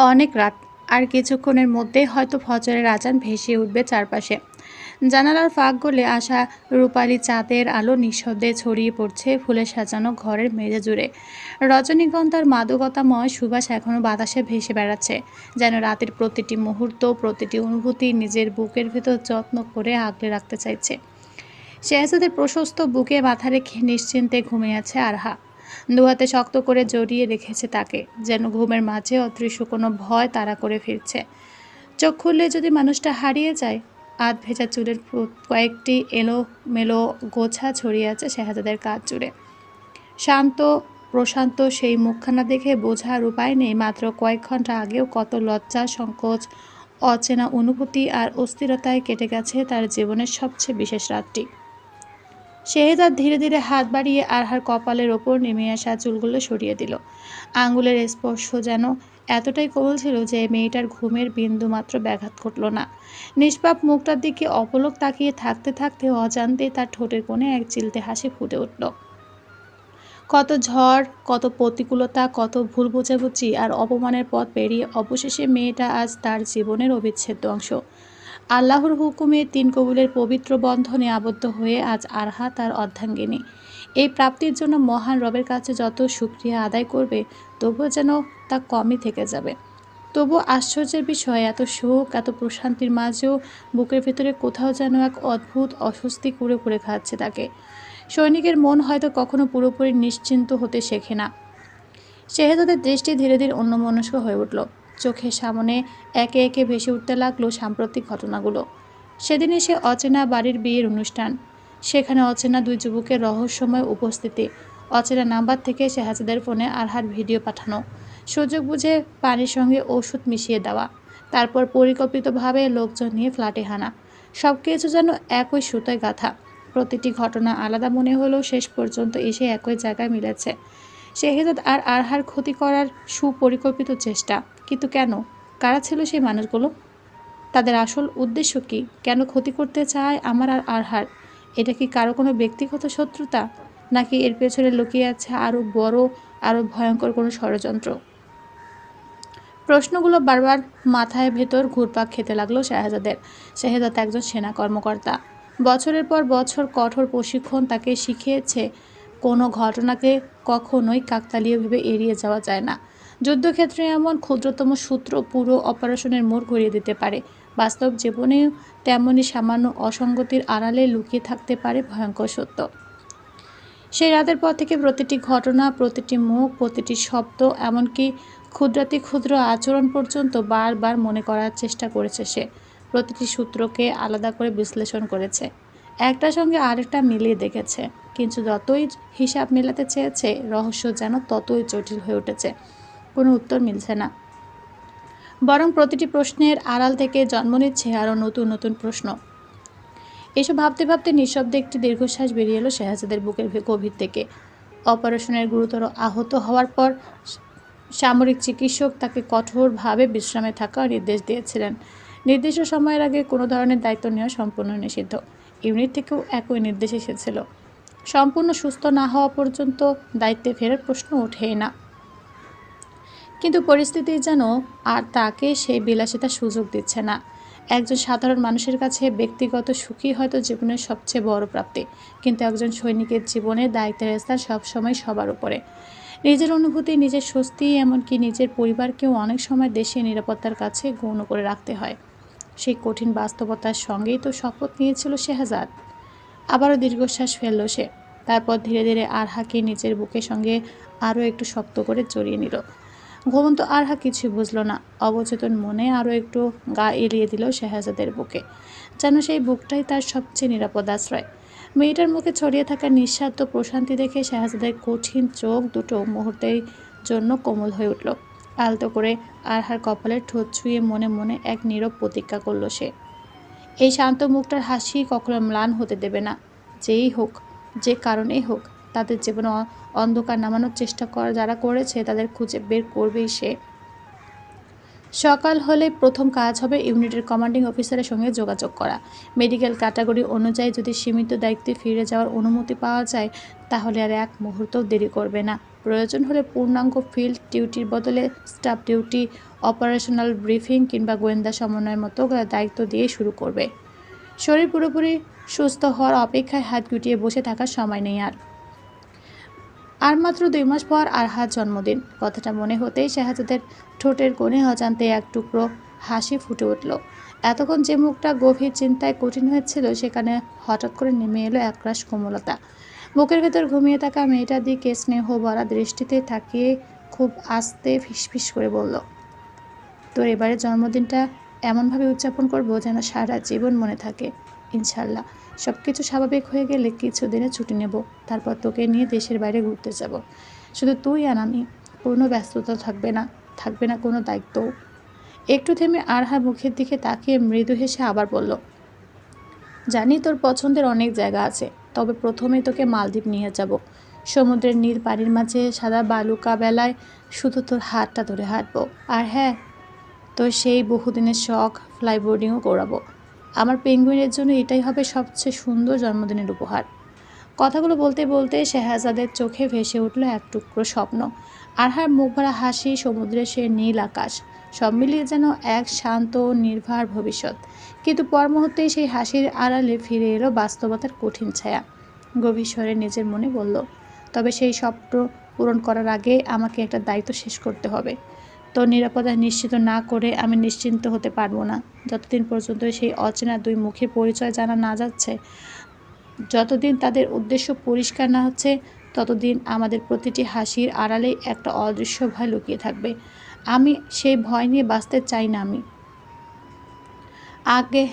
অনেক রাত। আর কিছুক্ষণের মধ্যেই হয়তো ফজরের আজান ভেসে উঠবে চারপাশে। জানালার ফাঁক গলে আসা রূপালি চাঁদের আলো নিঃশব্দে ছড়িয়ে পড়ছে ফুলে সাজানো ঘরের মেঝে জুড়ে। রজনীগন্ধার মাদকতাময় সুবাস এখনো বাতাসে ভেসে বেড়াচ্ছে, যেন রাতের প্রতিটি মুহূর্ত, প্রতিটি অনুভূতি নিজের বুকের ভেতর যত্ন করে আগলে রাখতে চাইছে। শেহজাদের প্রশস্ত বুকে মাথা রেখে নিশ্চিন্তে ঘুমিয়ে আছে আরহা। দুহাতে শক্ত করে জড়িয়ে রেখেছে তাকে, যেন ঘুমের মাঝে অদৃশ্য কোনো ভয় তাড়া করে ফিরছে। চোখ খুললে যদি মানুষটা হারিয়ে যায়। আধ ভেজা চুলের কয়েকটি এলোমেলো গোছা ছড়িয়ে আছে শেহজাদের কাঁধ জুড়ে। শান্ত প্রশান্ত সেই মুখখানা দেখে বোঝার উপায় নেই মাত্র কয়েক ঘন্টা আগেও কত লজ্জা, সংকোচ, অচেনা অনুভূতি আর অস্থিরতায় কেটে গেছে তার জীবনের সবচেয়ে বিশেষ রাতটি। শেহজাদ ধীরে ধীরে হাত বাড়িয়ে আরহার কপালের ওপর নেমে আসা চুলগুলো সরিয়ে দিল। আঙুলের স্পর্শ যেন এতটাই কোমল ছিল যে মেয়েটার ঘুমের বিন্দুমাত্র ব্যাঘাত ঘটল না। নিষ্পাপ মুখটার দিকে অপলক তাকিয়ে থাকতে থাকতে অজান্তে তার ঠোঁটের কোণে এক চিলতে হাসি ফুটে উঠল। কত ঝড়, কত প্রতিকূলতা, কত ভুল বোঝাবুঝি আর অপমানের পথ পেরিয়ে অবশেষে মেয়েটা আজ তার জীবনের অবিচ্ছেদ্য অংশ। আল্লাহর হুকুমে তিন কবুলের পবিত্র বন্ধনে আবদ্ধ হয়ে আজ আরহা তার অর্ধাঙ্গিনী। এই প্রাপ্তির জন্য মহান রবের কাছে যত শুকরিয়া আদায় করবে, তবুও যেন তা কমই থেকে যাবে। তবু আশ্চর্যের বিষয়, এত সুখ, এত প্রশান্তির মাঝেও বুকের ভেতরে কোথাও যেন এক অদ্ভুত অস্বস্তি কুরে কুরে খাচ্ছে তাকে। সৈনিকের মন হয়তো কখনো পুরোপুরি নিশ্চিন্ত হতে শেখে না। শেহজাদের দৃষ্টি ধীরে ধীরে অন্যমনস্ক হয়ে উঠল। চোখের সামনে একে একে ভেসে উঠতে লাগলো সাম্প্রতিক ঘটনাগুলো। সেদিনে সে অচেনা বাড়ির বিয়ের অনুষ্ঠান, সেখানে অচেনা দুই যুবকের রহস্যময় উপস্থিতি, অচেনা নাম্বার থেকে শেহজাদের ফোনে আরহার ভিডিও পাঠানো, সুযোগ বুঝে পানির সঙ্গে ওষুধ মিশিয়ে দেওয়া, তারপর পরিকল্পিতভাবে লোকজন নিয়ে ফ্ল্যাটে হানা। সব কিছু যেন একই সুতোয় গাঁথা। প্রতিটি ঘটনা আলাদা মনে হলেও শেষ পর্যন্ত এসে একই জায়গায় মিলেছে। শেহজাদ আর আরহার ক্ষতি করার সুপরিকল্পিত চেষ্টা। কিন্তু কেন? কারা ছিল সেই মানুষগুলো? তাদের আসল উদ্দেশ্য কী? কেন ক্ষতি করতে চায় আমার আর আরহার? এটা কি কারো কোনো ব্যক্তিগত শত্রুতা, নাকি এর পেছনে লুকিয়ে আছে আরও বড়, আরও ভয়ঙ্কর কোনো ষড়যন্ত্র? প্রশ্নগুলো বারবার মাথায় ভেতর ঘুরপাক খেতে লাগলো শেহজাদের। শেহজাদ একজন সেনা কর্মকর্তা। বছরের পর বছর কঠোর প্রশিক্ষণ তাকে শিখিয়েছে কোনো ঘটনাকে কখনোই কাকতালীয় ভেবে এড়িয়ে যাওয়া যায় না। যুদ্ধক্ষেত্রে এমন ক্ষুদ্রতম সূত্র পুরো অপারেশনের মোড় ঘুরিয়ে দিতে পারে। বাস্তব জীবনেও তেমনই সামান্য অসঙ্গতির আড়ালে লুকিয়ে থাকতে পারে ভয়ঙ্কর সত্য। সেই রাতের পর থেকে প্রতিটি ঘটনা, প্রতিটি মুখ, প্রতিটি শব্দ, এমনকি ক্ষুদ্রাতি ক্ষুদ্র আচরণ পর্যন্ত বারবার মনে করার চেষ্টা করেছে সে। প্রতিটি সূত্রকে আলাদা করে বিশ্লেষণ করেছে, একটার সঙ্গে আরেকটা মিলিয়ে দেখেছে। কিন্তু যতই হিসাব মেলাতে চেয়েছে, রহস্য যেন ততই জটিল হয়ে উঠেছে। কোনো উত্তর মিলছে না, বরং প্রতিটি প্রশ্নের আড়াল থেকে জন্ম নিচ্ছে আরও নতুন নতুন প্রশ্ন। এসব ভাবতে ভাবতে নিঃশব্দে একটি দীর্ঘশ্বাস বেরিয়ে এলো শেহজাদের বুকের গভীর থেকে। অপারেশনের গুরুতর আহত হওয়ার পর সামরিক চিকিৎসক তাকে কঠোরভাবে বিশ্রামে থাকার নির্দেশ দিয়েছিলেন। নির্দিষ্ট সময়ের আগে কোনো ধরনের দায়িত্ব নেওয়া সম্পূর্ণ নিষিদ্ধ। ইউনিট থেকেও একই নির্দেশ এসেছিল। সম্পূর্ণ সুস্থ না হওয়া পর্যন্ত দায়িত্বে ফেরার প্রশ্ন ওঠেই না। কিন্তু পরিস্থিতি যেন আর তাকে সেই বিলাসিতার সুযোগ দিচ্ছে না। একজন সাধারণ মানুষের কাছে ব্যক্তিগত সুখই হয়তো জীবনের সবচেয়ে বড় প্রাপ্তি, কিন্তু একজন সৈনিকের জীবনে দায়িত্বের স্থান সবসময় সবার উপরে। নিজের অনুভূতি, নিজের স্বস্তি, এমনকি নিজের পরিবারকেও অনেক সময় দেশের নিরাপত্তার কাছে গৌণ করে রাখতে হয়। সেই কঠিন বাস্তবতার সঙ্গেই তো শপথ নিয়েছিল শেহজাদ। আবারও দীর্ঘশ্বাস ফেলল সে। তারপর ধীরে ধীরে আরহাকে নিজের বুকের সঙ্গে আরও একটু শক্ত করে জড়িয়ে নিল। ঘুমন্ত আরহা কিছুই বুঝল না। অবচেতন মনে আরও একটু গা এলিয়ে দিল শেহজাদের বুকে, যেন সেই বুকটাই তার সবচেয়ে নিরাপদ আশ্রয়। মেয়েটার মুখে ছড়িয়ে থাকা নিঃস্বার্থ প্রশান্তি দেখে শেহজাদের কঠিন চোখ দুটো মুহূর্তের জন্য কোমল হয়ে উঠল। আলতো করে আরহার কপালের ঠোঁট ছুঁয়ে মনে মনে এক নীরব প্রতিজ্ঞা করল সে। এই শান্ত মুখটার হাসি কখনো ম্লান হতে দেবে না। যেই হোক, যে কারণেই হোক, তাদের জীবনে অন্ধকার নামানোর চেষ্টা যারা করেছে তাদের খুঁজে বের করবেই সে। সকাল হলে প্রথম কাজ হবে ইউনিটের কমান্ডিং অফিসারের সঙ্গে যোগাযোগ করা। মেডিকেল ক্যাটাগরি অনুযায়ী যদি সীমিত দায়িত্বে ফিরে যাওয়ার অনুমতি পাওয়া যায় তাহলে আর এক মুহূর্তও দেরি করবে না। প্রয়োজন হলে পূর্ণাঙ্গ ফিল্ড ডিউটির বদলে স্টাফ ডিউটি, অপারেশনাল ব্রিফিং কিংবা গোয়েন্দা সমন্বয়ের মতো দায়িত্ব দিয়ে শুরু করবে। শরীর পুরোপুরি সুস্থ হওয়ার অপেক্ষায় হাত গুটিয়ে বসে থাকার সময় নেই আর মাত্র 2 মাস পর আরহার জন্মদিন। কথাটা মনে হতেই শাহজাদের ঠোঁটের কোণে অজান্তে এক টুকরো হাসি ফুটে উঠল। এতক্ষণ যে মুখটা গভীর চিন্তায় কঠিন হয়েছিল সেখানে হঠাৎ করে নেমে এলো একরাশ কোমলতা। বুকের ভেতর ঘুমিয়ে থাকা মেয়েটার দিকে স্নেহ ভরা দৃষ্টিতে তাকিয়ে খুব আস্তে ফিসফিস করে বলল, তোর এবারের জন্মদিনটা এমনভাবে উদযাপন করবো যেন সারা জীবন মনে থাকে। ইনশাল্লাহ সব কিছু স্বাভাবিক হয়ে গেলে কিছুদিনে ছুটি নেব, তারপর তোকে নিয়ে দেশের বাইরে ঘুরতে যাব। শুধু তুই আর আমি, কোনো ব্যস্ততা থাকবে না কোনো দায়িত্বও। একটু থেমে আরহার মুখের দিকে তাকিয়ে মৃদু হেসে আবার বলল, জানি তোর পছন্দের অনেক জায়গা আছে, তবে প্রথমে তোকে মালদ্বীপ নিয়ে যাব। সমুদ্রের নীল পানির মাঝে সাদা বালুকা বেলায় শুধু তোর হাতটা ধরে হাঁটবো। আর হ্যাঁ, তোর সেই বহুদিনের শখ ফ্লাইবোর্ডিংও করাবো। আমার পেঙ্গুইনের জন্য এটাই হবে সবচেয়ে সুন্দর জন্মদিনের উপহার। কথাগুলো বলতে বলতে শেহজাদের চোখে ভেসে উঠল এক টুকরো স্বপ্ন। আরহার মুখ ভরা হাসি, সমুদ্রের সে নীল আকাশ, সব মিলিয়ে যেন এক শান্ত নির্ভার ভবিষ্যৎ। কিন্তু পর মুহূর্তেই সেই হাসির আড়ালে ফিরে এলো বাস্তবতার কঠিন ছায়া। গভীর স্বরে নিজের মনে বলল, তবে সেই স্বপ্ন পূরণ করার আগে আমাকে একটা দায়িত্ব শেষ করতে হবে। তোর নিরাপত্তা নিশ্চিত না করে আমি নিশ্চিন্ত হতে পারবো না। যতদিন পর্যন্ত সেই অচেনা 2 মুখের পরিচয় জানা না যাচ্ছে, যতদিন তাদের উদ্দেশ্য পরিষ্কার না হচ্ছে, ততদিন আমাদের প্রতিটি হাসির আড়ালেই একটা অদৃশ্য ভয় লুকিয়ে থাকবে। আমি সেই ভয় নিয়ে বাঁচতে চাই না। আগে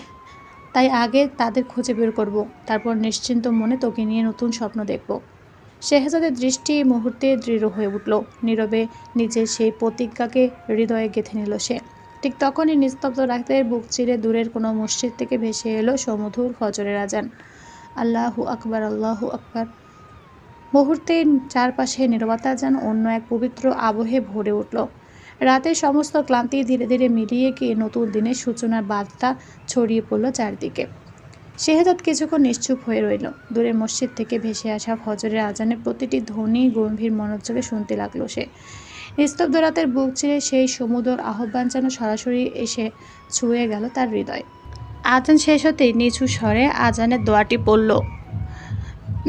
আগে তাদের খুঁজে বের করব, তারপর নিশ্চিন্ত মনে তোকে নিয়ে নতুন স্বপ্ন দেখব। শেহজাদের দৃষ্টি এই মুহূর্তে দৃঢ় হয়ে উঠল। নীরবে নিজের সেই প্রতিজ্ঞাকে হৃদয়ে গেঁথে নিল সে। ঠিক তখনই নিস্তব্ধ রাতের বুক চিরে দূরের কোনো মসজিদ থেকে ভেসে এলো সুমধুর ফজরের আজান। আল্লাহু আকবার, আল্লাহু আকবার। মুহূর্তে চারপাশে নীরবতা যেন অন্য এক পবিত্র আবহে ভরে উঠল। রাতের সমস্ত ক্লান্তি ধীরে ধীরে মিলিয়ে গিয়ে নতুন দিনের সূচনার বার্তা ছড়িয়ে পড়ল চারদিকে। শেহজাদ কিছুক্ষণ নিশ্চুপ হয়ে রইল। দূরের মসজিদ থেকে ভেসে আসা ফজরের আজানের প্রতিটি ধ্বনি গম্ভীর মনোযোগে শুনতে লাগলো সে। নিস্তব্ধ রাতের বুক চিরে সেই সমুদর আহ্বান যেন সরাসরি এসে ছুঁয়ে গেল তার হৃদয়। আজান শেষ হতেই নিচু স্বরে আজানের দোয়াটি পড়ল।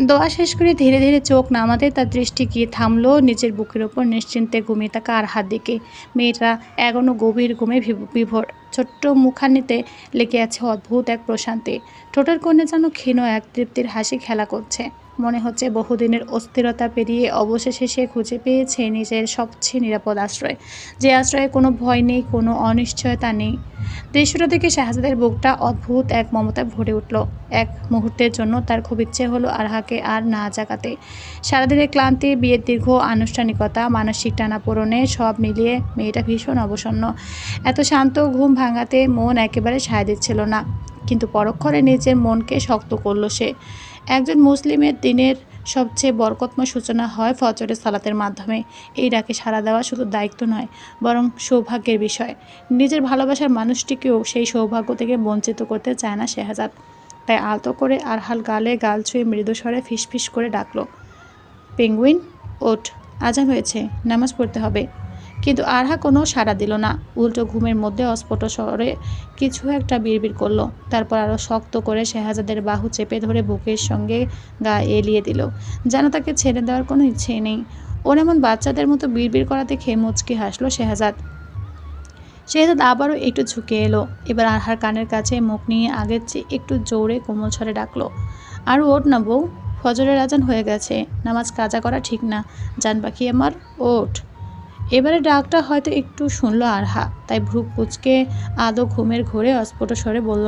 দোয়া শেষ করে ধীরে ধীরে চোখ নামাতে তার দৃষ্টি গিয়ে থামল নিজের বুকের ওপর নিশ্চিন্তে ঘুমিয়ে থাকা আরহার দিকে। মেয়েটা এখনো গভীর ঘুমে বিভোর। ছোট্ট মুখানিতে লেগে আছে অদ্ভুত এক প্রশান্তি। ঠোঁটের কোণে যেন ক্ষীণ এক তৃপ্তির হাসি খেলা করছে। মনে হচ্ছে বহুদিনের অস্থিরতা পেরিয়ে অবশেষে সে খুঁজে পেয়েছে নিজের সবচেয়ে নিরাপদ আশ্রয়, যে আশ্রয়ে কোনো ভয় নেই, কোনো অনিশ্চয়তা নেই। দৃশ্যটা দেখে শাহজাদের বুকটা অদ্ভুত এক মমতায় ভরে উঠল। এক মুহূর্তের জন্য তার খুব ইচ্ছে হলো আরহাকে আর না জাগাতে। সারাদিনের ক্লান্তি, বিয়ের দীর্ঘ আনুষ্ঠানিকতা, মানসিক টানাপোড়েনে সব মিলিয়ে মেয়েটা ভীষণ অবসন্ন। এত শান্ত ঘুম ভাঙাতে মন একেবারে সায় দিচ্ছিল না। কিন্তু পরক্ষণে নিজের মনকে শক্ত করল সে। একজন মুসলিমের দিনের সবচেয়ে বরকতময় সূচনা হয় ফজরের সালাতের মাধ্যমে। এই ডাকে সাড়া দেওয়া শুধু দায়িত্ব নয়, বরং সৌভাগ্যের বিষয়। নিজের ভালোবাসার মানুষটিকেও সেই সৌভাগ্য থেকে বঞ্চিত করতে চায় না শেহজাদ। তাই আলতো করে আরহার গালে গাল ছুঁয়ে মৃদু স্বরে ফিসফিস করে ডাকল, পেঙ্গুইন ওঠ, আজান হয়েছে, নামাজ পড়তে হবে। কিন্তু আরহা কোনো সাড়া দিল না। উল্টো ঘুমের মধ্যে অস্ফুট স্বরে কিছু একটা বিড়বিড় করলো। তারপর আরও শক্ত করে শেহজাদের বাহু চেপে ধরে বুকের সঙ্গে গা এলিয়ে দিল, যেন তাকে ছেড়ে দেওয়ার কোনো ইচ্ছেই নেই। ওর এমন বাচ্চাদের মতো বিড়বিড় করা দেখে মুচকি হাসলো শেহজাদ। শেহজাদ আবারও একটু ঝুঁকে এলো। এবার আরহার কানের কাছে মুখ নিয়ে আগের চেয়ে একটু জোরে কোমল স্বরে ডাকলো, আরও ওঠ না বউ, ফজরের আজান হয়ে গেছে, নামাজ কাজা করা ঠিক না, জান পাখি আমার, ওঠ। এবারে ডাকটা হয়তো একটু শুনল আরহা, তাই ভ্রু কুঁচকে আদৌ ঘুমের ঘোরে অস্ফুট স্বরে বলল,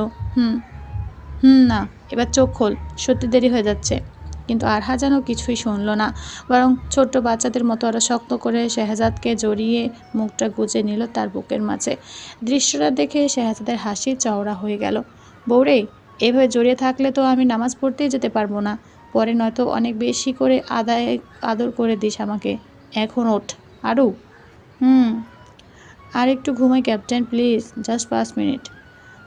না, এবার চোখ খোল, সত্যি দেরি হয়ে যাচ্ছে। কিন্তু আরহা যেন কিছুই শুনল না, বরং ছোট্ট বাচ্চাদের মতো আরও শক্ত করে শেহজাদকে জড়িয়ে মুখটা গুজে নিল তার বুকের মাঝে। দৃশ্যটা দেখে শেহজাদের হাসি চওড়া হয়ে গেল। বউরে, এভাবে জড়িয়ে থাকলে তো আমি নামাজ পড়তেই যেতে পারবো না, পরে নয়তো অনেক বেশি করে আদর করে দিস আমাকে। এখন ওঠ আরু। আর একটু ঘুমাই ক্যাপ্টেন, প্লিজ, জাস্ট 5 মিনিট।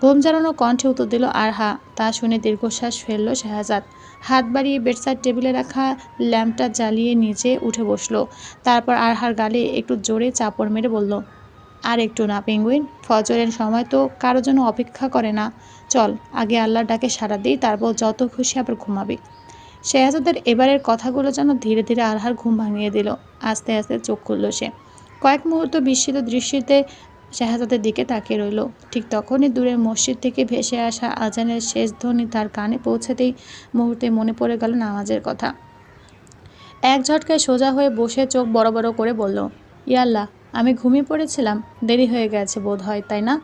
ঘুম জ্বালানো কণ্ঠে উত্তর দিল আরহা। তা শুনে দীর্ঘশ্বাস ফেলল শেহজাদ। হাত বাড়িয়ে বেডসাইড টেবিলে রাখা ল্যাম্পটা জ্বালিয়ে নিচে উঠে বসলো। তারপর আরহার গালে একটু জোরে চাপড় মেরে বলল, আর একটু না পেঙ্গুইন, ফজরের সময় তো কারো জন্য অপেক্ষা করে না। চল আগে আল্লাহর ডাকে সাড়া দিই, তারপর যত খুশি আবার ঘুমাবি। শেহজাদের এবারের কথাগুলো যেন ধীরে ধীরে আরহার ঘুম ভাঙিয়ে দিল। আস্তে আস্তে চোখ খুলল সে। কয়েক মুহূর্ত বিস্মিত দৃষ্টিতে শেহজাদের দিকে তাকিয়ে রইল। ঠিক তখনই দূরের মসজিদ থেকে ভেসে আসা আজানের শেষ ধ্বনি তার কানে পৌঁছাতেই মুহূর্তে মনে পড়ে গেল নামাজের কথা। এক ঝটকায় সোজা হয়ে বসে চোখ বড় বড় করে বলল, ইয়াল্লাহ, আমি ঘুমিয়ে পড়েছিলাম। দেরি হয়ে গেছে বোধ হয়, তাই না?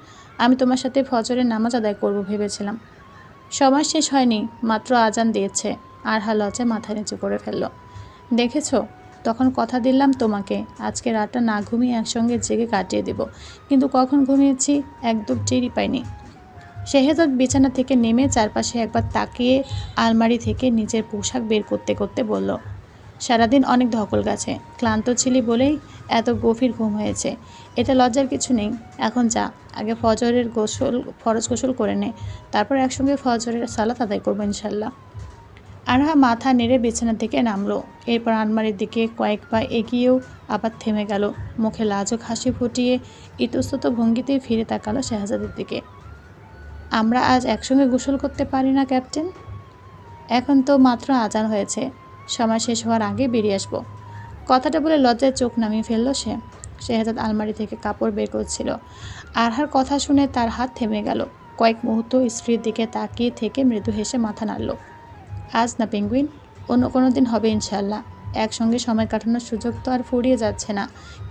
আমি তোমার সাথে ফজরের নামাজ আদায় করব ভেবেছিলাম। সময় শেষ হয়নি, মাত্র আজান দিয়েছে। আরহা লজ্জায় মাথা নিচু করে ফেলল। দেখেছো, তখন কথা দিলাম তোমাকে আজকে রাতটা না ঘুমিয়ে একসঙ্গে জেগে কাটিয়ে দেব, কিন্তু কখন ঘুমিয়েছি একদম টেরই পাইনি। শেহজাদ বিছানা থেকে নেমে চারপাশে একবার তাকিয়ে আলমারি থেকে নিজের পোশাক বের করতে করতে বলল, সারাদিন অনেক ধকল গেছে, ক্লান্ত ছিলি বলেই এত গভীর ঘুম হয়েছে। এতে লজ্জার কিছু নেই। এখন যা, আগে ফরজ গোসল করে নে, তারপর একসঙ্গে ফজরের সালাত আদায় করবো ইনশাল্লাহ। আরহা মাথা নেড়ে বিছানা থেকে নামলো। এরপর আলমারির দিকে কয়েক পা এগিয়েও আবার থেমে গেল। মুখে লাজুক হাসি ফুটিয়ে ইতস্তত ভঙ্গিতেই ফিরে তাকালো শেহজাদের দিকে। আমরা আজ একসঙ্গে গোসল করতে পারি না ক্যাপ্টেন? এখন তো মাত্র আজান হয়েছে, সময় শেষ হওয়ার আগে বেরিয়ে আসবো। কথাটা বলে লজ্জায় চোখ নামিয়ে ফেলল সে। শেহজাদ আলমারি থেকে কাপড় বের করছিল। আরহার কথা শুনে তার হাত থেমে গেল। কয়েক মুহূর্ত স্ত্রীর দিকে তাকিয়ে থেকে মৃদু হেসে মাথা নাড়ল। আজ না পেঙ্গুইন, অন্য কোনো দিন হবে ইনশাল্লাহ। একসঙ্গে সময় কাটানোর সুযোগ তো আর ফুরিয়ে যাচ্ছে না,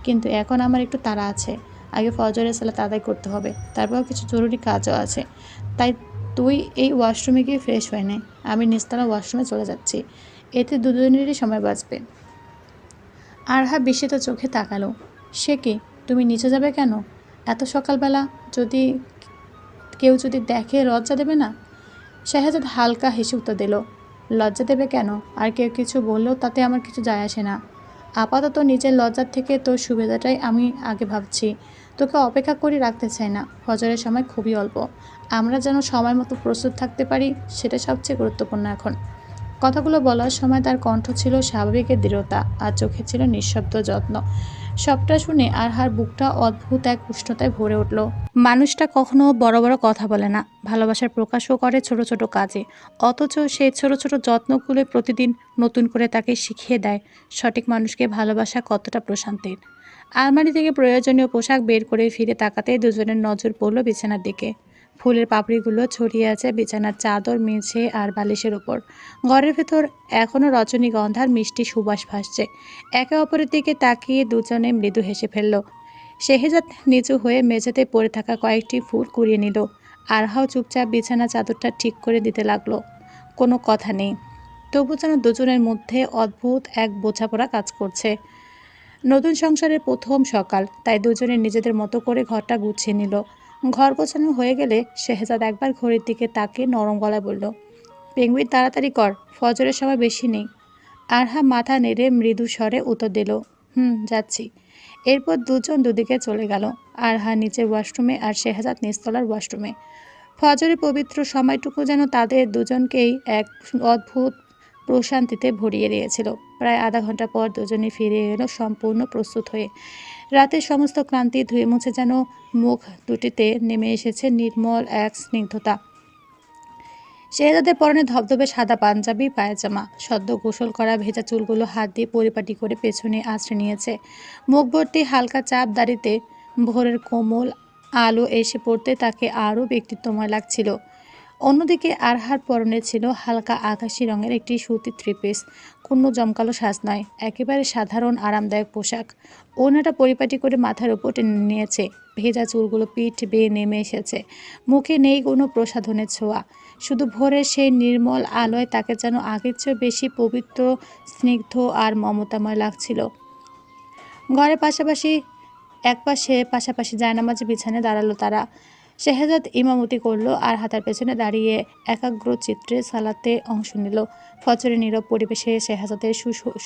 কিন্তু এখন আমার একটু তাড়া আছে। আগে ফজরের সালাত আদায় করতে হবে, তারপর কিছু জরুরি কাজও আছে। তাই তুই এই ওয়াশরুমে গিয়ে ফ্রেশ হয়ে নে, আমি নিচতলা ওয়াশরুমে চলে যাচ্ছি। এতে দুজনেরই সময় বাঁচবে। আরহা বিস্মিত চোখে তাকালো। সে কি, তুমি নিচে যাবে কেন এত সকালবেলা? কেউ যদি দেখে লজ্জা দেবে না? শেহজাদ হালকা হেসে উত্তর দিল, লজ্জা দেবে কেন? আর কেউ কিছু বললেও তাতে আমার কিছু যায় আসে না। আপাতত নিজের লজ্জার থেকে তোর সুবিধাটাই আমি আগে ভাবছি। তোকে অপেক্ষা করে রাখতে চাই না। ফজরের সময় খুবই অল্প, আমরা যেন সময় মতো প্রস্তুত থাকতে পারি, সেটা সবচেয়ে গুরুত্বপূর্ণ এখন। কথাগুলো বলার সময় তার কণ্ঠ ছিল স্বাভাবিকের দৃঢ়তা, আর চোখে ছিল নিঃশব্দ যত্ন। সবটা শুনে আরহার বুকটা অদ্ভুত এক উষ্ণতায় ভরে উঠল। মানুষটা কখনো বড় বড় কথা বলে না, ভালোবাসার প্রকাশও করে ছোট ছোট কাজে। অথচ সেই ছোট ছোট যত্নগুলো প্রতিদিন নতুন করে তাকে শিখিয়ে দেয় সঠিক মানুষকে ভালোবাসা কতটা প্রশান্তির। আলমারি থেকে প্রয়োজনীয় পোশাক বের করে ফিরে তাকাতেই দুজনের নজর পড়ল বিছানার দিকে। ফুলের পাপড়িগুলো ছড়িয়ে আছে বিছানার চাদর, মেঝে আর বালিশের ওপর। ঘরের ভেতর এখনও রজনীগন্ধার মিষ্টি সুবাস ভাসছে। একে অপরের দিকে তাকিয়ে দুজনে মৃদু হেসে ফেলল। শেহজাদ নিচু হয়ে মেঝেতে পড়ে থাকা কয়েকটি ফুল কুড়িয়ে নিল। আরহাও চুপচাপ বিছানা চাদরটা ঠিক করে দিতে লাগলো। কোনো কথা নেই, তবু যেন দুজনের মধ্যে অদ্ভুত এক বোঝাপড়া কাজ করছে। নতুন সংসারের প্রথম সকাল, তাই দুজনে নিজেদের মতো করে ঘরটা গুছিয়ে নিল। ঘর গোছানো হয়ে গেলে শেহজাদ একবার ঘড়ির দিকে তাকিয়ে নরম গলায় বলল, পেঙ্গুইন তাড়াতাড়ি কর, ফজরের সময় বেশি নেই। আরহা মাথা নেড়ে মৃদু স্বরে উত্তর দিল, যাচ্ছি। এরপর দুজন দুদিকে চলে গেল। আরহা নিচের ওয়াশরুমে আর শেহজাদ নিচতলার ওয়াশরুমে। ফজরের পবিত্র সময়টুকু যেন তাদের দুজনকেই এক অদ্ভুত প্রশান্তিতে ভরিয়ে দিয়েছিল। প্রায় আধা ঘন্টা পর দুজনে ফিরে এলো সম্পূর্ণ প্রস্তুত হয়ে। রাতের সমস্ত ক্লান্তি ধুয়ে মুছে যেন মুখ দুটিতে নেমে এসেছে নির্মল এক স্নিগ্ধতা। শেহজাদের পরনে ধবধবে সাদা পাঞ্জাবি পায়জামা, সদ্য গোসল করা ভেজা চুলগুলো হাত দিয়ে পরিপাটি করে পেছনে আঁচড়ে নিয়েছে। মুখ ভর্তি হালকা চাপ দাড়িতে ভোরের কোমল আলো এসে পড়তে তাকে আরও ব্যক্তিত্বময় লাগছিল। অন্যদিকে আরহার পরনে ছিল হালকা আকাশি রঙের একটি সুতির থ্রিপিস। কোনো জমকালো সাজ নয়, একেবারে সাধারণ আরামদায়ক পোশাক। ওড়নাটা পরিপাটি করে মাথার উপর টেনে নিয়েছে। ভেজা চুলগুলো পিঠ বেয়ে নেমে এসেছে। মুখে নেই কোনো প্রসাধনের ছোঁয়া, শুধু ভোরের সেই নির্মল আলোয় তাকে যেন আগের চেয়েও বেশি পবিত্র, স্নিগ্ধ আর মমতাময় লাগছিল। ঘরের পাশাপাশি জায়নামাজে বিছানায় দাঁড়ালো তারা। শেহজাদ ইমামতি করল আর হাতার পেছনে দাঁড়িয়ে একাগ্র চিত্রে সালাতে অংশ নিল। ফজরের নীরব পরিবেশে শেহজাদের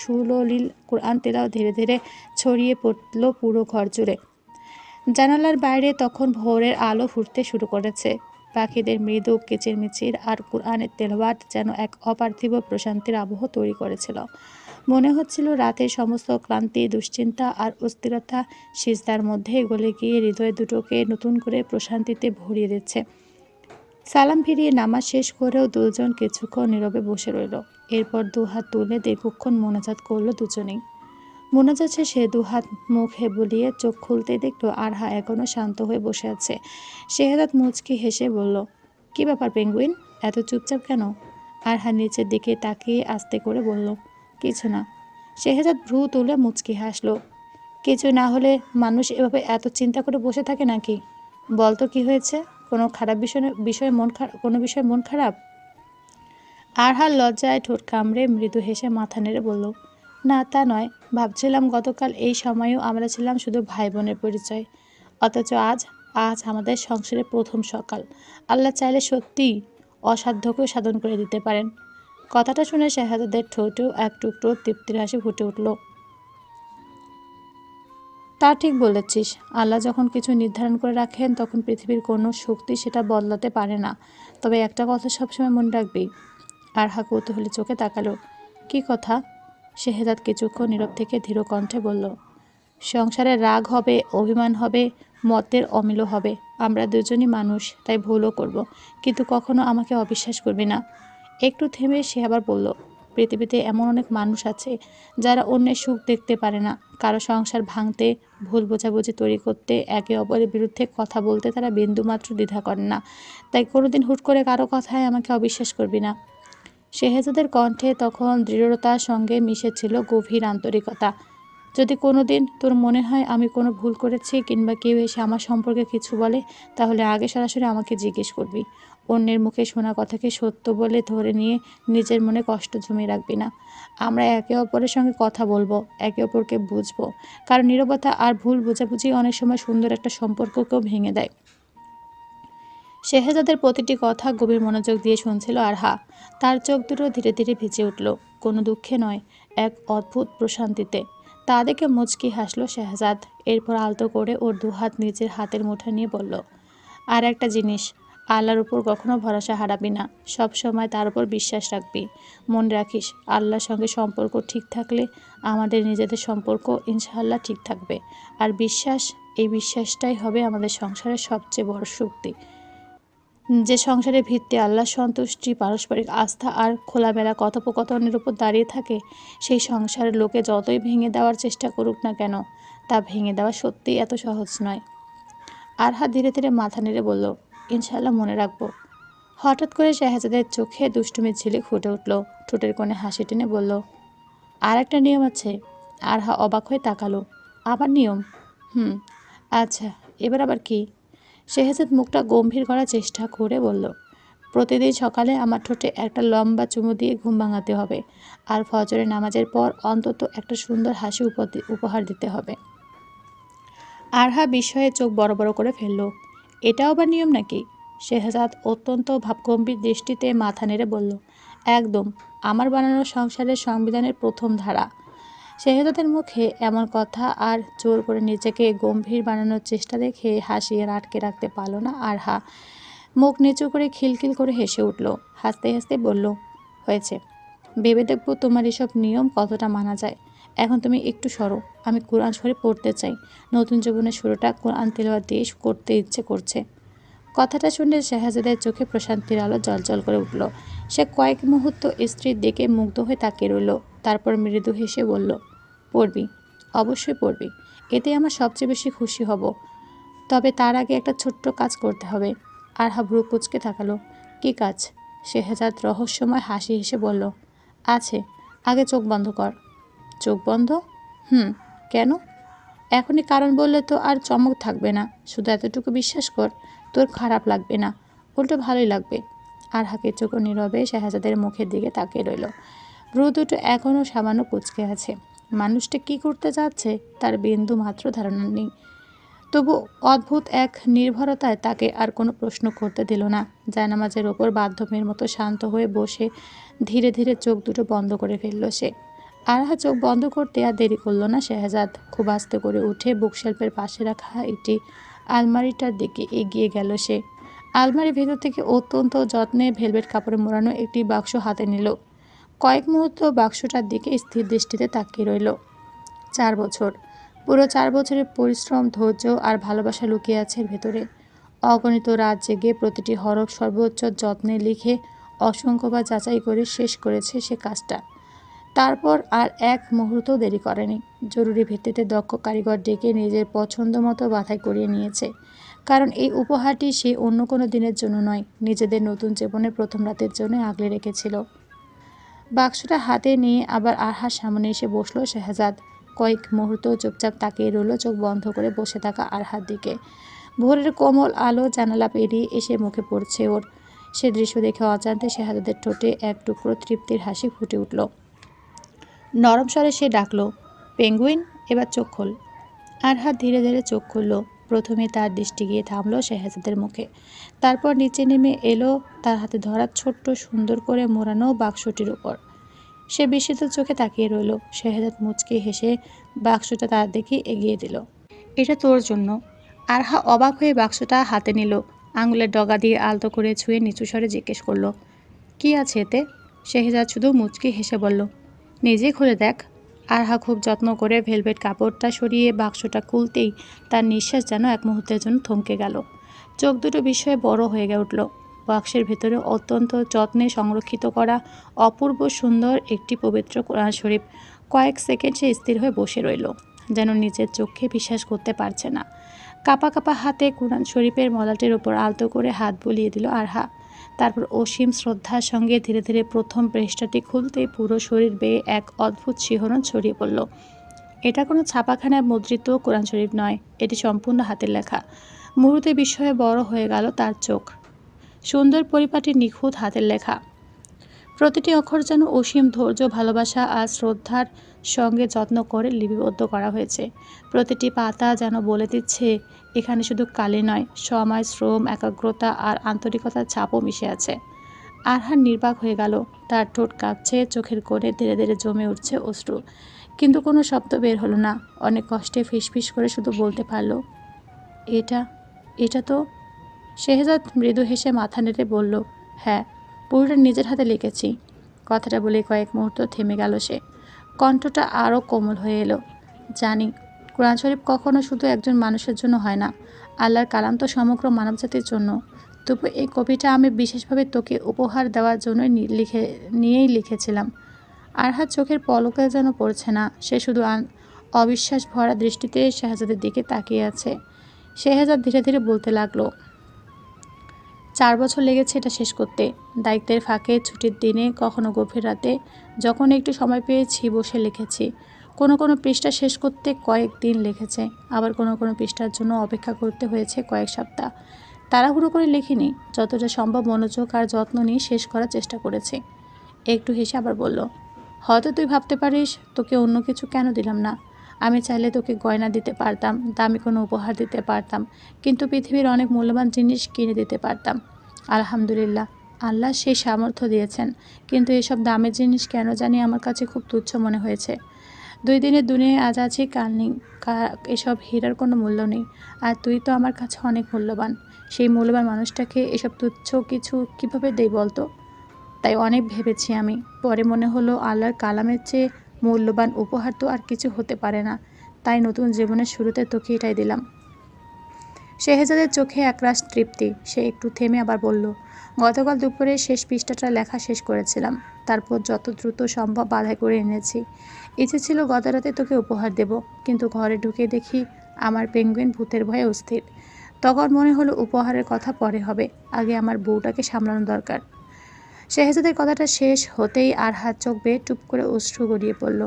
সুললিল কোরআন তেলাওয়াত ধীরে ধীরে ছড়িয়ে পড়ল পুরো ঘর জুড়ে। জানালার বাইরে তখন ভোরের আলো ফুটতে শুরু করেছে। পাখিদের মৃদু কিচিরমিচির আর কুরআনের তেলাওয়াত যেন এক অপার্থিব প্রশান্তির আবহ তৈরি করেছিল। মনে হচ্ছিল রাতের সমস্ত ক্লান্তি, দুশ্চিন্তা আর অস্থিরতা সিজদার মধ্যে গলে গিয়ে হৃদয় দুটোকে নতুন করে প্রশান্তিতে ভরিয়ে দিচ্ছে। সালাম ফিরিয়ে নামাজ শেষ করেও দুজন কিছুক্ষণ নীরবে বসে রইল। এরপর দুহাত তুলে দীর্ঘক্ষণ মোনাজাত করলো দুজনেই। মোনাজাত শেষে দুহাত মুখে বুলিয়ে চোখ খুলতেই দেখলো আরহা এখনও শান্ত হয়ে বসে আছে। শেহজাদ মুচকি হেসে বলল, কি ব্যাপার পেঙ্গুইন, এত চুপচাপ কেন? আরহা নিচের দিকে তাকিয়ে আস্তে করে বলল, কিছু না। শেহজাদ ভ্রু তুলে মুচকি হাসলো। কিছু না হলে মানুষ এভাবে এত চিন্তা করে বসে থাকে নাকি? বলতো কি হয়েছে? কোনো খারাপ বিষয়ে মন খারাপ? আরহার লজ্জায় ঠোঁট কামড়ে মৃদু হেসে মাথা নেড়ে বলল, না তা নয়, ভাবছিলাম গতকাল এই সময়েও আমরা ছিলাম শুধু ভাই বোনের পরিচয়, অথচ আজ আজ আমাদের সংসারের প্রথম সকাল। আল্লাহ চাইলে সত্যিই অসাধ্যকেও সাধন করে দিতে পারেন। কথাটা শুনে শাহাদাতের ঠোঁটেও এক টুকরো তৃপ্তির হাসি ফুটে উঠল। তা ঠিক বলেছিস, আল্লাহ যখন কিছু নির্ধারণ করে রাখেন তখন পৃথিবীর কোনো শক্তি সেটা বদলাতে পারে না। তবে একটা কথা সবসময় মনে রাখবি। আরহা কৌতূহলী চোখে তাকালো। কি কথা? শেহজাদ কিছুক্ষণ নীরব থেকে ধীর কণ্ঠে বলল, সংসারে রাগ হবে, অভিমান হবে, মতের অমিলও হবে। আমরা দুজনই মানুষ, তাই ভুলও করব, কিন্তু কখনো আমাকে অবিশ্বাস করবি না। একটু থেমে সে আবার বলল, পৃথিবীতে এমন অনেক মানুষ আছে যারা অন্যের সুখ দেখতে পারে না। কারো সংসার ভাঙতে, ভুল বোঝাবুঝি তৈরি করতে, একে অপরের বিরুদ্ধে কথা বলতে তারা বিন্দুমাত্র দ্বিধা করে না। তাই কোনোদিন হুট করে কারো কথায় আমাকে অবিশ্বাস করবি না। শেহজাদের কণ্ঠে তখন দৃঢ়তার সঙ্গে মিশেছিল গভীর আন্তরিকতা। যদি কোনো দিন তোর মনে হয় আমি কোনো ভুল করেছি কিংবা কেউ এসে আমার সম্পর্কে কিছু বলে, তাহলে আগে সরাসরি আমাকে জিজ্ঞেস করবি। অন্যের মুখে শোনা কথাকে সত্য বলে ধরে নিয়ে নিজের মনে কষ্ট জমিয়ে রাখবি না। আমরা একে অপরের সঙ্গে কথা বলবো, একে অপরকে বুঝবো, কারণ নীরবতা আর ভুল বোঝাবুঝি অনেক সময় সুন্দর একটা সম্পর্ককেও ভেঙে দেয়। শেহজাদের প্রতিটি কথা গভীর মনোযোগ দিয়ে শুনছিল আরহা। তার চোখ দুটো ধীরে ধীরে ভিজে উঠল, কোনো দুঃখে নয়, এক অদ্ভুত প্রশান্তিতে। তা দেখে মুচকি হাসল শেহজাদ। এরপর আলতো করে ওর দুহাত নিজের হাতের মুঠো নিয়ে বলল, আর একটা জিনিস, আল্লাহর উপর কখনো ভরসা হারাবি না, সব সময় তার উপর বিশ্বাস রাখবি। মনে রাখিস, আল্লাহর সঙ্গে সম্পর্ক ঠিক থাকলে আমাদের নিজেদের সম্পর্ক ইনশাআল্লাহ ঠিক থাকবে। আর এই বিশ্বাসটাই হবে আমাদের সংসারের সবচেয়ে বড় শক্তি। যে সংসারের ভিত্তি আল্লাহর সন্তুষ্টি, পারস্পরিক আস্থা আর খোলামেলা কথোপকথনের উপর দাঁড়িয়ে থাকে, সেই সংসারের লোকে যতই ভেঙে দেওয়ার চেষ্টা করুক না কেন, তা ভেঙে দেওয়া সত্যিই এত সহজ নয়। আরহা ধীরে ধীরে মাথা নেড়ে বলল, ইনশাআল্লাহ মনে রাখবো। হঠাৎ করে শাহজাদের চোখে দুষ্টুমির ঝিলিক ফুটে উঠল। ঠোঁটের কোণে হাসি টেনে বলল, আর একটা নিয়ম আছে। আরহা অবাক হয়ে তাকালো। আবার নিয়ম? হুম, আচ্ছা, এবার আবার কি? শেহজাদ মুখটা গম্ভীর করার চেষ্টা করে বলল, প্রতিদিন সকালে আমার ঠোঁটে একটা লম্বা চুমু দিয়ে ঘুম ভাঙাতে হবে, আর ফজরের নামাজের পর অন্তত একটা সুন্দর হাসি উপহার দিতে হবে। আরহা বিস্ময়ে চোখ বড় বড় করে ফেলল। এটাও আবার নিয়ম নাকি? শেহজাদ অত্যন্ত ভাবগম্ভীর দৃষ্টিতে মাথা নেড়ে বলল, একদম, আমার বানানো সংসারের সংবিধানের প্রথম ধারা। শেহজাদের মুখে এমন কথা আর জোর করে নিজেকে গম্ভীর বানানোর চেষ্টা দেখে হাসি আর আটকে রাখতে পারল না আরহা। মুখ নিচু করে খিলখিল করে হেসে উঠল। হাসতে হাসতে বলল, হয়েছে, ভেবে দেখব তোমার এসব নিয়ম কতটা মানা যায়। এখন তুমি একটু সরো, আমি কোরআন শরীফ পড়তে চাই। নতুন জীবনের শুরুটা কোরআন তিলাওয়াত দিয়ে করতে ইচ্ছে করছে। কথাটা শুনে শাহজাদের চোখে প্রশান্তির আলো জ্বলজ্বল করে উঠল। সে কয়েক মুহূর্ত স্ত্রীর দিকে মুগ্ধ হয়ে তাকিয়ে রইল। তারপর মৃদু হেসে বলল, পড়বি, অবশ্যই পড়বি, এতে আমার সবচেয়ে বেশি খুশি হব। তবে তার আগে একটা ছোট্ট কাজ করতে হবে। আরহা ভ্রু কুঁচকে তাকালো। কী কাজ? শেহজাদ রহস্যময় হাসি হেসে বলল, আছে, আগে চোখ বন্ধ কর। চোখ বন্ধ? হুম, কেন? এখনই কারণ বললে তো আর চমক থাকবে না। শুধু এতটুকু বিশ্বাস কর, তোর খারাপ লাগবে না, উল্টো ভালোই লাগবে। আরহা চোখ নীরবে শাহজাদের মুখের দিকে তাকিয়ে রইল। ভ্রু দুটো এখনও সামান্য কুঁচকে আছে। মানুষটা কী করতে যাচ্ছে তার বিন্দু মাত্র ধারণা নেই। তবু অদ্ভুত এক নির্ভরতায় তাকে আর কোনো প্রশ্ন করতে দিল না। জায়নামাজের ওপর বাধ্যমের মতো শান্ত হয়ে বসে ধীরে ধীরে চোখ দুটো বন্ধ করে ফেলল সে। আরহা চোখ বন্ধ করতে আর দেরি করল না শেহজাদ। খুব আস্তে করে উঠে বুকশেলফের পাশে রাখা একটি আলমারিটার দিকে এগিয়ে গেল সে। আলমারির ভেতর থেকে অত্যন্ত যত্নে ভেলভেট কাপড়ে মোড়ানো একটি বাক্স হাতে নিল। কয়েক মুহূর্ত বাক্সটার দিকে স্থির দৃষ্টিতে তাকিয়ে রইল। 4 বছর, পুরো 4 বছরের পরিশ্রম, ধৈর্য আর ভালোবাসা লুকিয়ে আছে এর ভেতরে। অগণিত রাত জেগে প্রতিটি হরফ সর্বোচ্চ যত্নে লিখে অসংখ্যবার যাচাই করে শেষ করেছে সে কাজটা। তারপর আর এক মুহূর্ত দেরি করেনি। জরুরি ভিত্তিতে দক্ষ কারিগর ডেকে নিজের পছন্দ মতো বাছাই করিয়ে নিয়েছে। কারণ এই উপহারটি সে অন্য কোনো দিনের জন্য নয়, নিজেদের নতুন জীবনের প্রথম রাতের জন্য আগলে রেখেছিল। বাক্সটা হাতে নিয়ে আবার আরহার সামনে এসে বসলো শেহজাদ। কয়েক মুহূর্ত চুপচাপ তাকিয়ে রইল চোখ বন্ধ করে বসে থাকা আরহার দিকে। ভোরের কোমল আলো জানালা পেরিয়ে এসে মুখে পড়ছে ওর। সে দৃশ্য দেখে অজান্তে শেহজাদের ঠোঁটে এক টুকরো তৃপ্তির হাসি ফুটে উঠল। নরম স্বরে সে ডাকল, পেঙ্গুইন, এবার চোখ খোল। আরহা ধীরে ধীরে চোখ খুলল। প্রথমে তার দৃষ্টি গিয়ে থামল শেহজাদের মুখে, তারপর নিচে নেমে এলো তার হাতে ধরা ছোট্ট সুন্দর করে মোড়ানো বাক্সটির উপর। সে বিস্মিত চোখে তাকিয়ে রইল। শেহজাদ মুচকি হেসে বাক্সটা তার দিকে এগিয়ে দিল। এটা তোর জন্য। আরহা অবাক হয়ে বাক্সটা হাতে নিল। আঙুলের ডগা দিয়ে আলতো করে ছুঁয়ে নিচু স্বরে জিজ্ঞেস করলো, কি আছে এতে? শেহজাদ শুধু মুচকি হেসে বলল, নিজেই খুলে দেখ। আরহা খুব যত্ন করে ভেলভেট কাপড়টা সরিয়ে বাক্সটা খুলতেই তার নিঃশ্বাস যেন এক মুহূর্তের জন্য থমকে গেল। চোখ দুটো বিস্ময়ে বড় হয়ে উঠল। বাক্সের ভেতরে অত্যন্ত যত্নে সংরক্ষিত করা অপূর্ব সুন্দর একটি পবিত্র কোরআন শরীফ। কয়েক সেকেন্ড সে স্থির হয়ে বসে রইল, যেন নিজের চোখে বিশ্বাস করতে পারছে না। কাঁপা কাঁপা হাতে কোরআন শরীফের মলাটের ওপর আলতো করে হাত বুলিয়ে দিল আরহা। তারপর অসীম শ্রদ্ধার সঙ্গে ধীরে ধীরে প্রথম পৃষ্ঠাটি খুলতেই পুরো শরীর বেয়ে এক অদ্ভুত শিহরণ ছড়িয়ে পড়ল। এটা কোনো ছাপাখানায় মুদ্রিত কোরআন শরীফ নয়, এটি সম্পূর্ণ হাতের লেখা। মুহূর্তে বিস্ময়ে বড় হয়ে গেল তার চোখ। সুন্দর পরিপাটি নিখুঁত হাতের লেখা। প্রতিটি অক্ষর যেন অসীম ধৈর্য, ভালোবাসা আর শ্রদ্ধার সঙ্গে যত্ন করে লিপিবদ্ধ করা হয়েছে। প্রতিটি পাতা যেন বলে দিচ্ছে, এখানে শুধু কালি নয়, সময়, শ্রম, একাগ্রতা আর আন্তরিকতার ছাপও মিশে আছে। আরহান নির্বাক হয়ে গেল। তার ঠোঁট কাঁপছে, চোখের কোণে ধীরে ধীরে জমে উঠছে অশ্রু। কিন্তু কোনো শব্দ বের হলো না। অনেক কষ্টে ফিসফিস করে শুধু বলতে পারল, এটা এটা তো। শেহজাদ মৃদু হেসে মাথা নেড়ে বলল, হ্যাঁ, পুরোটা নিজের হাতে লিখেছি। কথাটা বলে কয়েক মুহূর্ত থেমে গেল সে। কণ্ঠটা আরও কোমল হয়ে এলো, জানি কোরআন শরীফ কখনো শুধু একজন মানুষের জন্য হয় না, আল্লাহর কালাম তো সমগ্র মানবজাতির জন্য। তবু এই কবিটা আমি বিশেষভাবে তোকে উপহার দেওয়ার জন্যই নিয়েই লিখেছিলাম। আরহার চোখের পলকে যেন পড়ছে না। সে শুধু অবিশ্বাস ভরা দৃষ্টিতে শেহজাদের দিকে তাকিয়ে আছে। শেহজাদ ধীরে ধীরে বলতে লাগলো, 4 বছর লেগেছে এটা শেষ করতে। দায়িত্বের ফাঁকে, ছুটির দিনে, কখনো গভীর রাতে, যখন একটু সময় পেয়েছি বসে লিখেছি। কোনো কোনো পৃষ্ঠা শেষ করতে কয়েক দিন লেগেছে, আবার কোনো কোনো পৃষ্ঠার জন্য অপেক্ষা করতে হয়েছে কয়েক সপ্তাহ। তাড়াহুড়ো করে লিখিনি, যতটা সম্ভব মনোযোগ আর যত্ন নিয়ে শেষ করার চেষ্টা করেছি। একটু হেসে আবার বলল, হয়তো তুই ভাবতে পারিস তোকে অন্য কিছু কেন দিলাম না। আমি চাইলে তোকে গয়না দিতে পারতাম, দামি কোনো উপহার দিতে পারতাম, কিন্তু পৃথিবীর অনেক মূল্যবান জিনিস কিনে দিতে পারতাম। আলহামদুলিল্লাহ, আল্লাহ সেই সামর্থ্য দিয়েছেন, কিন্তু এসব দামের জিনিস কেন জানি আমার কাছে খুব তুচ্ছ মনে হয়েছে। 2 দিনের দুনিয়ায় আজ আছি কাল নেই, এসব হীরার কোনো মূল্য নেই। আর তুই তো আমার কাছে অনেক মূল্যবান। সেই মূল্যবান মানুষটাকে এসব তুচ্ছ কিছু কীভাবে দেই বলতো? তাই অনেক ভেবেছি আমি। পরে মনে হলো আল্লাহর কালামের চেয়ে মূল্যবান উপহার তো আর কিছু হতে পারে না। তাই নতুন জীবনের শুরুতে তোকে এটাই দিলাম। শেহজাদের চোখে একরাশ তৃপ্তি। সে একটু থেমে আবার বলল, গতকাল দুপুরে শেষ পৃষ্ঠাটা লেখা শেষ করেছিলাম। তারপর যত দ্রুত সম্ভব বাঁধাই করে এনেছি। ইচ্ছে ছিল গত রাতে তোকে উপহার দেব, কিন্তু ঘরে ঢুকে দেখি আমার পেঙ্গুইন ভূতের ভয়ে অস্থির। তখন মনে হলো উপহারের কথা পরে হবে, আগে আমার বউটাকে সামলানো দরকার। শেহজাদের কথাটা শেষ হতেই আরহার চোখ বেয়ে টুপ করে অশ্রু গড়িয়ে পড়ল।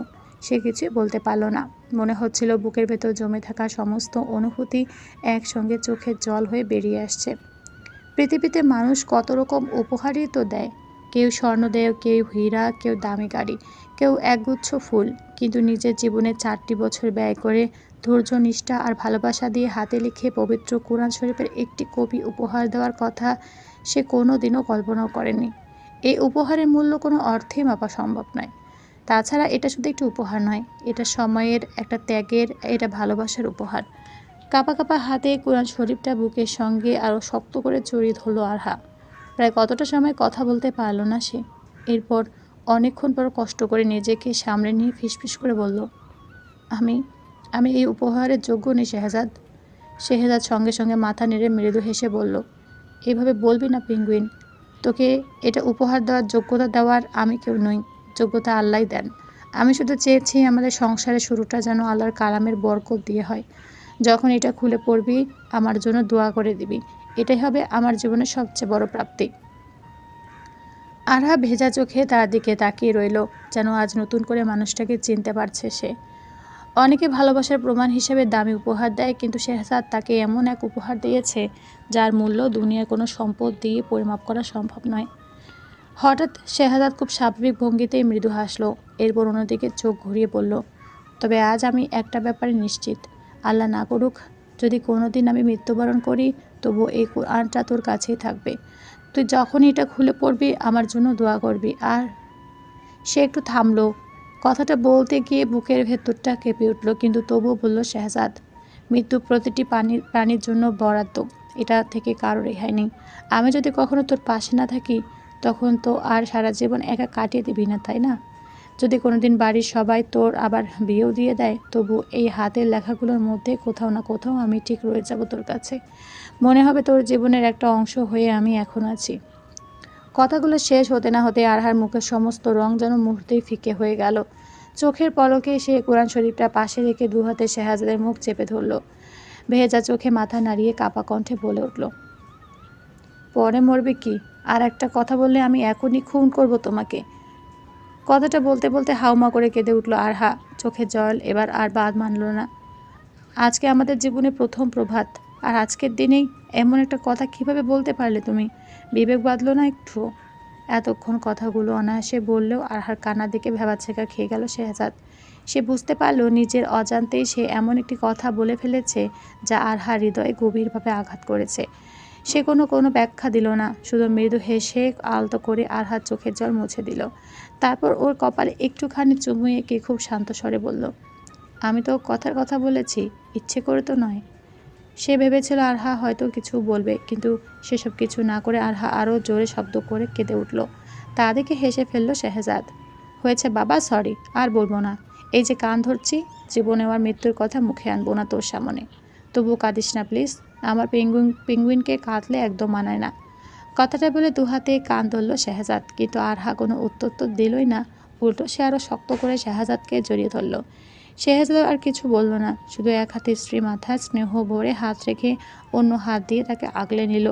সে কিছুই বলতে পারল না। মনে হচ্ছিল বুকের ভেতর জমে থাকা সমস্ত অনুভূতি একসঙ্গে চোখের জল হয়ে বেরিয়ে আসছে। পৃথিবীতে মানুষ কত রকম উপহারই তো দেয়। কেউ স্বর্ণ দেয়, কেউ হীরা, কেউ দামি গাড়ি, কেউ একগুচ্ছ ফুল। কিন্তু নিজের জীবনে 4টি বছর ব্যয় করে ধৈর্য, নিষ্ঠা আর ভালোবাসা দিয়ে হাতে লিখে পবিত্র কোরআন শরীফের একটি কপি উপহার দেওয়ার কথা সে কোনো দিনও কল্পনাও করেনি। এই উপহারের মূল্য কোনো অর্থেই মাপা সম্ভব নয়। তাছাড়া এটা শুধু একটি উপহার নয়, এটা সময়ের, একটা ত্যাগের, এটা ভালোবাসার উপহার। কাঁপা কাঁপা হাতে কোরআন শরীফটা বুকের সঙ্গে আরও শক্ত করে জড়িয়ে ধরল আরহা। প্রায় কতটা সময় কথা বলতে পারল না সে। এরপর অনেকক্ষণ পর কষ্ট করে নিজেকে সামনে নিয়ে ফিসফিস করে বলল, আমি আমি এই উপহারের যোগ্য নই শেহজাদ। শেহজাদ সঙ্গে সঙ্গে মাথা নেড়ে মৃদু হেসে বলল, এভাবে বলবি না পেঙ্গুইন। তোকে এটা উপহার দেওয়ার যোগ্যতা দেওয়ার আমি কেউ নই, যোগ্যতা আল্লাহই দেন। আমি শুধু চেয়েছি আমাদের সংসারের শুরুটা যেন আল্লাহর কালামের বরকত দিয়ে হয়। যখন এটা খুলে পড়বি আমার জন্য দোয়া করে দিবি, এটাই হবে আমার জীবনের সবচেয়ে বড় প্রাপ্তি। আরহা ভেজা চোখে তার দিকে তাকিয়ে রইল, যেন আজ নতুন করে মানুষটাকে চিনতে পারছে সে। অনেকে ভালোবাসার প্রমাণ হিসেবে দামি উপহার দেয়, কিন্তু শেহজাদ তাকে এমন এক উপহার দিয়েছে যার মূল্য দুনিয়ার কোনো সম্পদ দিয়ে পরিমাপ করা সম্ভব নয়। হঠাৎ শেহজাদ খুব স্বাভাবিক ভঙ্গিতেই মৃদু হাসল, এরপর অন্যদিকে চোখ ঘুরিয়ে বলল, তবে আজ আমি একটা ব্যাপারে নিশ্চিত, আল্লাহ না করুক যদি কোনোদিন আমি মৃত্যুবরণ করি, তবু এই কোরআনটা তোর কাছেই থাকবে। তুই যখনই এটা খুলে পড়বি আমার জন্য দোয়া করবি। আর সে একটু থামলো, কথাটা বলতে গিয়ে বুকের ভেতরটা কেঁপে উঠল, কিন্তু তবুও বলল, শেহজাদ, মৃত্যু প্রতিটি প্রাণীর জন্য বরাদ্দ, এটা থেকে কারো রেহাই নেই। আমি যদি কখনো তোর পাশে না থাকি তখন তো আর সারা জীবন একা কাটিয়ে দিবি না, তাই না? যদি কোনোদিন বাড়ির সবাই তোর আবার বিয়েও দিয়ে দেয়, তবু এই হাতের লেখাগুলোর মধ্যে কোথাও না কোথাও আমি ঠিক রয়ে যাব তোর কাছে। মনে হবে তোর জীবনের একটা অংশ হয়ে আমি এখন আছি। কথাগুলো শেষ হতে না হতে আরহার মুখের সমস্ত রং যেন মুহূর্তেই ফিকে হয়ে গেল। চোখের পলকে সে কোরআন শরীফটা পাশে রেখে দু হাতে শেহজাদের মুখ চেপে ধরল। ভেজা চোখে মাথা নাড়িয়ে কাঁপা কণ্ঠে বলে উঠল, পরে মরবে কি? আর একটা কথা বললে আমি এখনই খুন করব তোমাকে। কথাটা বলতে বলতে হাউমা করে কেঁদে উঠল আরহা। চোখে জল এবার আর বাদ মানল না। আজকে আমাদের জীবনে প্রথম প্রভাত, আর আজকের দিনেই এমন একটা কথা কিভাবে বলতে পারলে তুমি? বিবেক বাঁধলো না একটু? এতক্ষণ কথাগুলো অনায়াসে বললেও আরহার কান্নার দিকে ভ্যাবাচ্ছেকা খেয়ে গেল শেহজাদ। সে বুঝতে পারল নিজের অজান্তেই সে এমন একটি কথা বলে ফেলেছে যা আরহার হৃদয়ে গভীরভাবে আঘাত করেছে। সে কোনো ব্যাখ্যা দিল না, শুধু মৃদু হেসে আলতো করে আরহার চোখের জল মুছে দিল। তারপর ওর কপালে একটুখানি চুমু এঁকে খুব শান্ত স্বরে বলল, আমি তো কথার কথা বলেছি, ইচ্ছে করে তো নয়। সে ভেবেছিল আরহা হয়তো কিছু বলবে, কিন্তু সেসব কিছু না করে আরহা আরও জোরে শব্দ করে কেঁদে উঠল। তা দেখে হেসে ফেলল শেহজাদ। হয়েছে বাবা, সরি, আর বলবো না। এই যে কান ধরছি, জীবনে আমার মৃত্যুর কথা মুখে আনবো না তোর সামনে। তবু কাঁদিস না প্লিজ, আমার পেঙ্গুইনকে কাঁদলে একদম মানায় না। কথাটা বলে দু হাতে কান ধরল শেহজাদ, কিন্তু আরহা কোনো উত্তর তো দিলই না। উল্টো সে আরও শক্ত করে শেহজাদকে জড়িয়ে ধরল। শেহজাদ আর কিছু বলল না, শুধু এক হাতে স্ত্রীর মাথায় স্নেহ ভরে হাত রেখে অন্য হাত দিয়ে তাকে আগলে নিল।